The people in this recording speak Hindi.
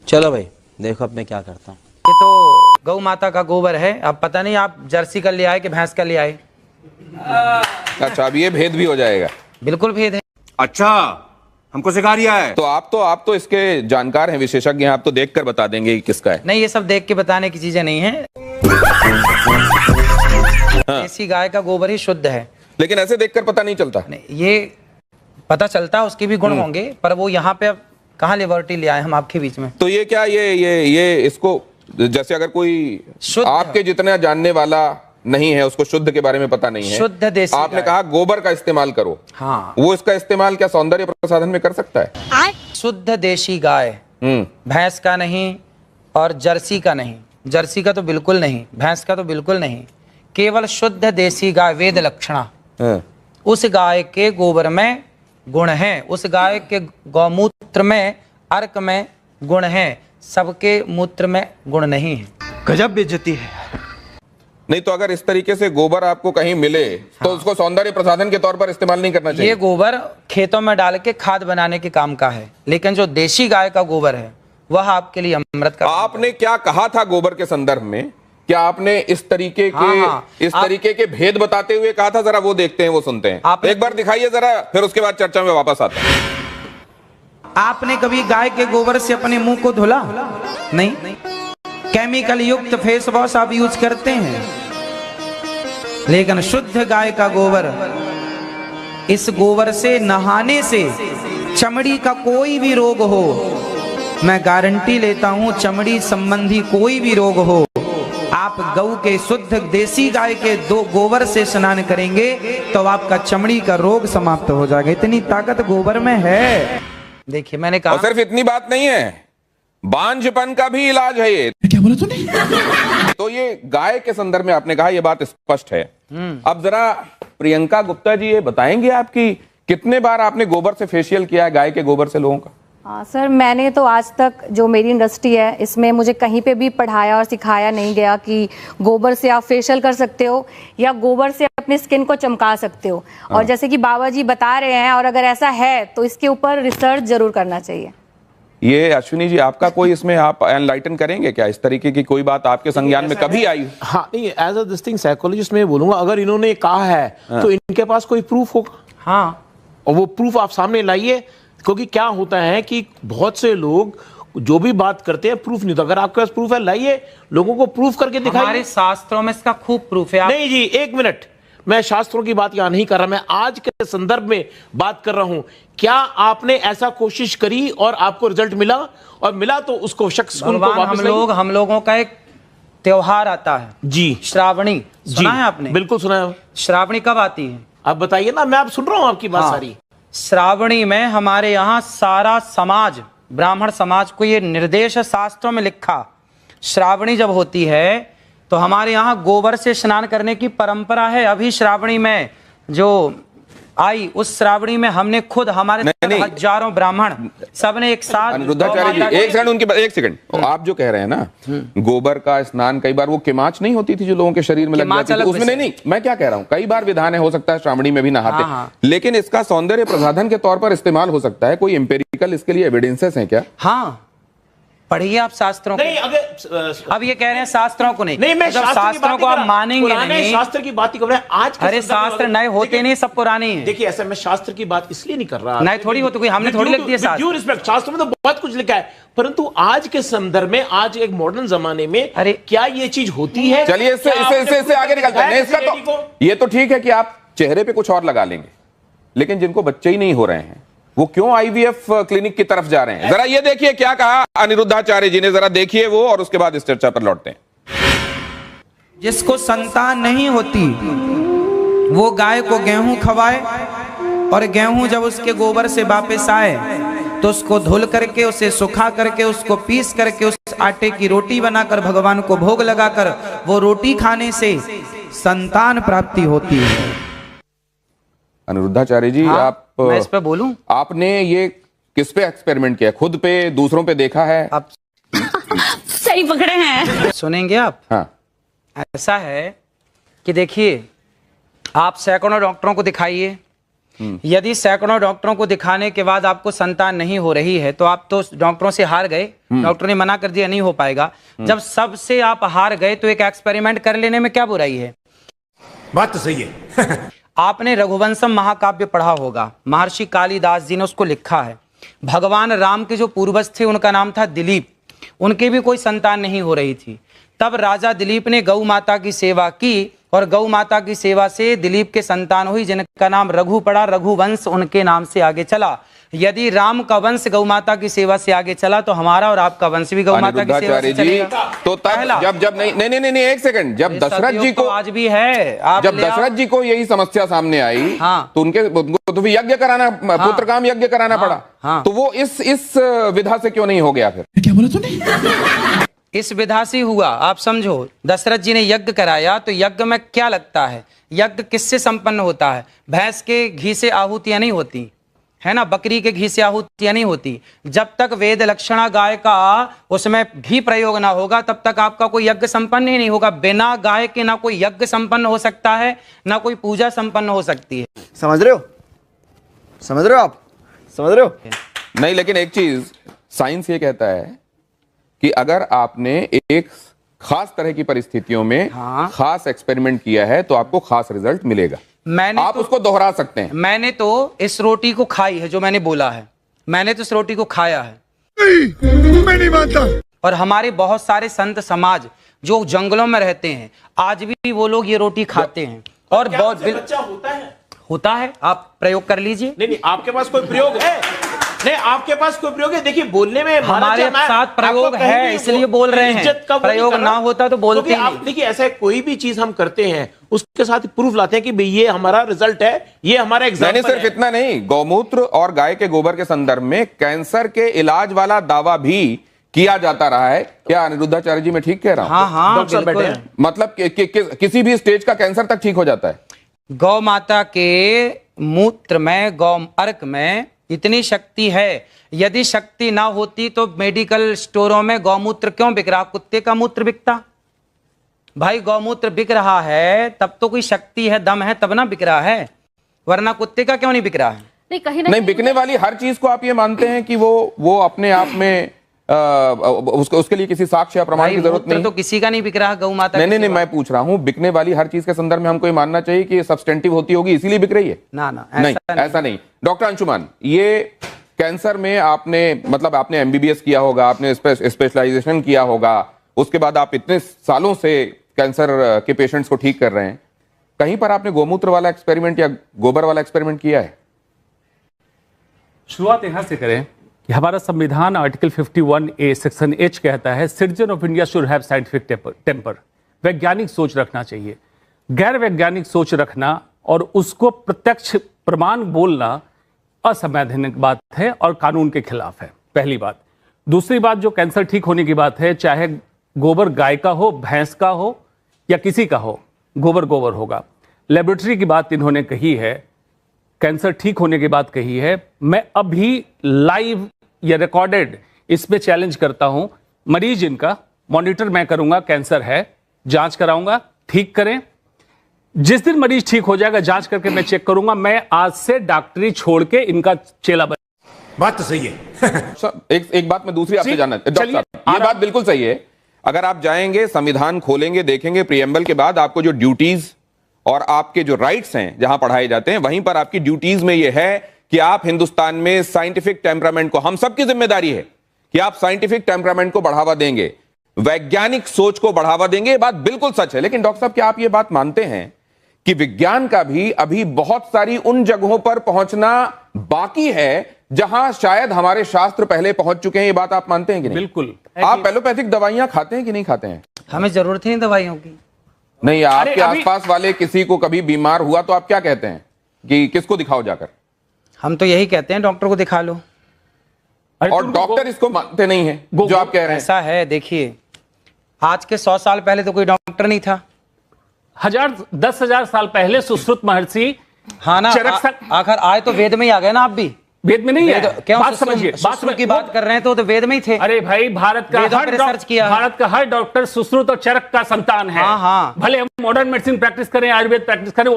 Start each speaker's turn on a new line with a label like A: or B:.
A: चलो भाई देखो अब मैं क्या करता हूँ।
B: ये तो गौ माता का गोबर है। अब पता नहीं आप जर्सी का ले आए कि भैंस का ले आए।
C: अच्छा, अब ये भेद भी हो जाएगा।
B: बिल्कुल भेद है।
D: अच्छा, हमको सिखा रिया है।
C: तो आप तो इसके जानकार हैं, विशेषज्ञ हैं, आप तो देखकर बता देंगे कि किसका है।
B: नहीं, ये सब देख के बताने की चीजें नहीं है। देसी गाय का गोबर ही शुद्ध है।
C: लेकिन ऐसे देखकर पता नहीं चलता।
B: नहीं, ये पता चलता है, उसके भी गुण होंगे, पर वो यहाँ पे अब कहाँ लिबर्टी ले आए हम आपके बीच में।
C: तो ये क्या ये इसको, जैसे अगर कोई
B: शुद्ध
C: आपके जितना जानने वाला नहीं है, उसको शुद्ध के बारे में पता नहीं है,
B: शुद्ध देसी
C: आपने
B: गाय।
C: कहा गोबर का इस्तेमाल करो।
B: हाँ,
C: वो इसका इस्तेमाल क्या सौंदर्य प्रसाधन में कर सकता है?
B: शुद्ध देसी गाय, भैंस का नहीं और जर्सी का नहीं। जर्सी का तो बिल्कुल नहीं, भैंस का तो बिल्कुल नहीं, केवल शुद्ध देसी गाय वेद लक्षणा। उस गाय के गोबर में गुण है, उस गाय के गौमूत्र में, अर्क में गुण है, सबके मूत्र में गुण नहीं है।
D: गजब बेइज्जती है।
C: नहीं तो अगर इस तरीके से गोबर आपको कहीं मिले तो उसको सौंदर्य प्रसाधन के तौर पर इस्तेमाल नहीं करना चाहिए।
B: ये गोबर खेतों में डाल के खाद बनाने के काम का है, लेकिन जो देसी गाय का गोबर है वह आपके लिए अमृत का।
C: आपने क्या कहा था गोबर के संदर्भ में? क्या आपने इस तरीके के तरीके के भेद बताते हुए कहा था? जरा वो देखते हैं, वो सुनते हैं। एक बार दिखाइए जरा, फिर उसके बाद चर्चा में वापस आता है।
B: आपने कभी गाय के गोबर से अपने मुंह को धुला? नहीं। केमिकल युक्त फेस वॉश आप यूज करते हैं, लेकिन शुद्ध गाय का गोबर, इस गोबर से नहाने से चमड़ी का कोई भी रोग हो, मैं गारंटी लेता हूं, चमड़ी संबंधी कोई भी रोग हो, आप गऊ के शुद्ध देसी गाय के दो गोबर से स्नान करेंगे तो आपका चमड़ी का रोग समाप्त हो जाएगा। इतनी ताकत गोबर में है। देखिए, मैंने कहा,
C: और सिर्फ इतनी बात नहीं है, बांझपन का भी इलाज है ये।
D: क्या बोला तूने?
C: तो ये गाय के संदर्भ में आपने कहा, ये बात स्पष्ट है। अब जरा प्रियंका गुप्ता जी ये बताएंगे आपकी कितने बार आपने गोबर से फेशियल किया है, गाय के गोबर से लोगों का?
E: हाँ सर, मैंने तो आज तक जो मेरी इंडस्ट्री है इसमें मुझे कहीं पे भी पढ़ाया और सिखाया नहीं गया कि गोबर से आप फेशियल कर सकते हो या गोबर से अपनी स्किन को चमका सकते हो। और जैसे कि बाबा जी बता रहे हैं, और अगर ऐसा है तो इसके ऊपर रिसर्च जरूर करना चाहिए।
C: ये अश्विनी जी, आपका कोई इसमें आप एनलाइटन करेंगे क्या? इस तरीके की कोई बात आपके संज्ञान में कभी आई?
F: हाँ, नहीं, as a this thing psychologist मैं बोलूंगा, अगर इन्होंने कहा है तो इनके पास कोई प्रूफ होगा।
B: हाँ,
F: और वो प्रूफ आप सामने लाइए, क्योंकि क्या होता है कि बहुत से लोग जो भी बात करते हैं प्रूफ नहीं। तो अगर आपके पास प्रूफ है, लाइए, लोगों को प्रूफ करके दिखाइए।
B: हमारे शास्त्रों में इसका खूब प्रूफ है।
F: नहीं जी, एक मिनट, मैं शास्त्रों की बात यहां नहीं कर रहा, मैं आज के संदर्भ में बात कर रहा हूं। क्या आपने ऐसा कोशिश करी और आपको रिजल्ट मिला? और मिला तो उसको शख्स को वापस
B: हम लोगों का एक त्योहार आता है
F: जी,
B: श्रावणी। सुना है आपने?
F: बिल्कुल सुना है।
B: श्रावणी कब आती है?
F: आप बताइए ना, मैं आप सुन रहा हूं आपकी बात सारी।
B: श्रावणी में हमारे यहाँ सारा समाज, ब्राह्मण समाज को ये निर्देश शास्त्रों में लिखा, श्रावणी जब होती है तो हमारे यहाँ गोबर से स्नान करने की परंपरा है। अभी श्रावणी में जो आई, उस श्रावणी में हमने खुद, हमारे हजारों ब्राह्मण सबने एक साथ।
C: अनिरुद्धाचार्य जी, एक सेकंड उनकी, एक सेकंड। आप जो कह रहे हैं ना, गोबर का स्नान, कई बार वो किमाच नहीं होती थी जो लोगों के शरीर में लग जाती थी, उसमें नहीं, मैं क्या कह रहा हूँ, कई बार विधान है, हो सकता है श्रावणी में भी नहाते, लेकिन इसका सौंदर्य प्रसाधन के तौर पर इस्तेमाल हो सकता है। कोई एम्पेरिकल इसके लिए एविडेंसेस हैं क्या?
B: हाँ, पढ़िए आप शास्त्रों
F: नहीं,
B: को।
F: अगर
B: अब ये कह रहे हैं शास्त्रों को नहीं,
F: मैं
B: शास्त्रों को आप मानेंगे नहीं।
F: शास्त्र की बात ही कर रहे हैं आज।
B: अरे शास्त्र नए होते नहीं, सब पुराने हैं।
F: देखिए, ऐसा मैं शास्त्र की बात इसलिए नहीं कर रहा,
B: नए थोड़ी होते, कोई हमने थोड़ी लिख दिया शास्त्र।
F: शास्त्र में तो बहुत कुछ लिखा है, परंतु आज के संदर्भ में, आज एक मॉडर्न जमाने में,
B: अरे
F: क्या ये चीज होती है?
C: चलिए इससे आगे निकलते हैं। इसका तो ये तो ठीक है कि आप चेहरे पे कुछ और लगा लेंगे, लेकिन जिनको बच्चे ही नहीं हो रहे हैं वो क्यों आईवीएफ क्लिनिक की तरफ जा रहे हैं? जरा ये देखिए क्या कहा अनिरुद्धाचार्य जी ने, जरा देखिए वो, और उसके बाद इस चर्चा पर लौटते हैं।
B: जिसको संतान नहीं होती वो गाय को गेहूं खवाए, और गेहूं जब उसके गोबर से वापस आए तो उसको धुल करके, उसे सुखा करके, उसको पीस करके, उस आटे की रोटी बनाकर भगवान को भोग लगाकर, वो रोटी खाने से संतान प्राप्ति होती है।
C: अनिरुद्धाचार्य जी,
B: हाँ,
C: आप,
B: मैं इस पे बोलूं? आपने
C: ये किस पे एक्सपेरिमेंट किया? खुद पे, दूसरों पे देखा है?
B: आप
E: सही पकड़े हैं।
B: सुनेंगे आप?
C: हाँ।
B: ऐसा है कि देखिए, आप सैकड़ों डॉक्टरों को दिखाइए, यदि सैकड़ों डॉक्टरों को दिखाने के बाद आपको संतान नहीं हो रही है तो आप तो डॉक्टरों से हार गए, डॉक्टर ने मना कर दिया नहीं हो पाएगा। जब सबसे आप हार गए तो एक एक्सपेरिमेंट कर लेने में क्या बुराई है?
D: बात तो सही है।
B: आपने रघुवंशम महाकाव्य पढ़ा होगा, महर्षि कालिदास जी ने उसको लिखा है। भगवान राम के जो पूर्वज थे उनका नाम था दिलीप, उनके भी कोई संतान नहीं हो रही थी। तब राजा दिलीप ने गौ माता की सेवा की और गौ माता की सेवा से दिलीप के संतान हुई जिनका नाम रघु पड़ा, रघुवंश उनके नाम से आगे चला। यदि राम का वंश गौ माता की सेवा से आगे चला तो हमारा और आपका वंश भी गौ माता की सेवा से चलेगा।
C: तो तब जब नहीं एक सेकंड, जब दशरथ जी को
B: आज भी है,
C: जब दशरथ जी को यही समस्या सामने आई तो उनको तो यज्ञ कराना, पुत्र काम यज्ञ कराना पड़ा। तो वो इस विधा से क्यों नहीं हो गया? फिर
D: क्या बोला तूने?
B: इस विधा से हुआ। आप समझो, दशरथ जी ने यज्ञ कराया तो यज्ञ में क्या लगता है? यज्ञ किससे संपन्न होता है? भैंस के घी से आहुतियां नहीं होती है ना, बकरी के घी से आहुतियां नहीं होती। जब तक वेद लक्षणा गाय का उसमें घी प्रयोग ना होगा तब तक आपका कोई यज्ञ संपन्न ही नहीं होगा। बिना गाय के ना कोई यज्ञ संपन्न हो सकता है, ना कोई पूजा संपन्न हो सकती है।
G: समझ रहे हो? समझ रहे हो आप? समझ रहे हो?
C: नहीं, लेकिन एक चीज साइंस ये कहता है कि अगर आपने एक खास तरह की परिस्थितियों में खास एक्सपेरिमेंट किया है तो आपको खास रिजल्ट मिलेगा। आप उसको दोहरा सकते हैं।
B: मैंने तो इस रोटी को खाई है, जो मैंने बोला है, मैंने तो इस रोटी को खाया है।
D: मैं नहीं मानता।
B: और हमारे बहुत सारे संत समाज जो जंगलों में रहते हैं आज भी वो लोग ये रोटी खाते हैं। और बहुत
F: बच्चा
B: होता है, आप प्रयोग कर लीजिए।
F: नहीं, आपके पास कोई प्रयोग है? नहीं, आपके पास कोई प्रयोग है? देखिए, बोलने में
B: हमारे साथ प्रयोग है इसलिए बोल रहे हैं, प्रयोग ना होता तो बोलते नहीं।
F: देखिए, ऐसा कोई भी चीज हम करते हैं उसके साथ प्रूफ लाते हैं कि भाई ये हमारा रिजल्ट है, ये हमारा एग्जाम्पल है।
C: सिर्फ इतना नहीं, गौमूत्र और गाय के गोबर के संदर्भ में कैंसर के इलाज वाला दावा भी किया जाता रहा है। क्या अनिरुद्धाचार्य जी मैं ठीक कह रहा हूं?
B: हाँ,
F: डॉक्टर साहब बैठे हैं।
C: मतलब किसी भी स्टेज का कैंसर तक ठीक हो जाता है।
B: गौ माता के मूत्र में, गौ अर्क में इतनी शक्ति है। यदि शक्ति ना होती तो मेडिकल स्टोरों में गौमूत्र क्यों बिक रहा? कुत्ते का मूत्र बिकता भाई। गौमूत्र बिक रहा है तब तो कोई शक्ति है, दम है, तब ना बिक रहा है, वरना कुत्ते का क्यों नहीं बिक रहा है?
E: नहीं, कहीं
C: नहीं, बिकने वाली हर चीज को आप ये मानते हैं कि वो अपने आप में उसके लिए किसी साक्ष्य या प्रमाण की जरूरत नहीं?
B: तो किसी का नहीं बिक रहा गौ माता।
C: नहीं, मैं पूछ रहा हूं, बिकने वाली हर चीज के संदर्भ में हमको ये मानना चाहिए कि सब्सटेंटिव होती होगी इसीलिए बिक रही है?
B: ना,
C: ऐसा नहीं। डॉक्टर अंशुमान, ये कैंसर में आपने एमबीबीएस किया होगा, आपने स्पेशलाइजेशन किया होगा, उसके बाद आप इतने सालों से कैंसर के पेशेंट्स को ठीक कर रहे हैं। कहीं पर आपने गोमूत्र वाला एक्सपेरिमेंट या गोबर वाला एक्सपेरिमेंट किया है?
H: शुरुआत यहां से करें कि हमारा संविधान आर्टिकल 51A सेक्शन H कहता है citizen of India should have scientific temper. वैज्ञानिक सोच रखना चाहिए। गैर वैज्ञानिक सोच रखना और उसको प्रत्यक्ष प्रमाण बोलना असंवैधानिक बात है और कानून के खिलाफ है, पहली बात। दूसरी बात, जो कैंसर ठीक होने की बात है, चाहे गोबर गाय का हो, भैंस का हो या किसी का हो, गोबर होगा। लेबोरेटरी की बात इन्होंने कही है, कैंसर ठीक होने की बात कही है। मैं अभी लाइव या रिकॉर्डेड इस पे चैलेंज करता हूं, मरीज इनका मॉनिटर मैं करूंगा, कैंसर है, जांच कराऊंगा, ठीक करें। जिस दिन मरीज ठीक हो जाएगा जांच करके मैं चेक करूंगा, मैं आज से डॉक्टरी छोड़ के इनका चेला बन।
D: बात तो सही है।
C: एक बात मैं दूसरी आपसे जानना, डॉक्टर साहब ये बात बिल्कुल सही है। अगर आप जाएंगे, संविधान खोलेंगे, देखेंगे प्रीएम्बल के बाद आपको जो ड्यूटीज और आपके जो राइट्स हैं जहां पढ़ाए जाते हैं, वहीं पर आपकी ड्यूटीज में यह है कि आप हिंदुस्तान में साइंटिफिक टेम्परामेंट को, हम सबकी जिम्मेदारी है कि आप साइंटिफिक टेम्परामेंट को बढ़ावा देंगे, वैज्ञानिक सोच को बढ़ावा देंगे। ये बात बिल्कुल सच है। लेकिन डॉक्टर साहब, क्या आप ये बात मानते हैं कि विज्ञान का भी अभी बहुत सारी उन जगहों पर पहुंचना बाकी है जहां शायद हमारे शास्त्र पहले पहुंच चुके हैं? ये बात आप मानते हैं कि नहीं?
H: बिल्कुल।
C: आप एलोपैथिक दवाइयां खाते हैं कि नहीं खाते हैं?
B: हमें जरूरत है दवाइयों की।
C: नहीं, आपके आसपास वाले किसी को कभी बीमार हुआ तो आप क्या कहते हैं कि किसको दिखाओ जाकर?
B: हम तो यही कहते हैं, डॉक्टर को दिखा लो।
C: और डॉक्टर इसको मानते नहीं है जो आप कह रहे हैं।
B: ऐसा है, देखिए, आज के 100 साल पहले तो कोई डॉक्टर नहीं था।
H: 10,000 साल पहले सुश्रुत महर्षि,
B: हाँ ना, आखिर आए तो वेद में ही आ गए ना। आप भी
H: वेद में नहीं है,
B: क्यों
H: बात समझिए,
B: बात की बात कर रहे हैं तो वेद में ही थे।
H: अरे भाई, भारत का हर डॉक्टर सुश्रुत और चरक का संतान है।
B: हाँ।
H: भले हम मॉडर्न मेडिसिन प्रैक्टिस करें, आयुर्वेद प्रैक्टिस करें,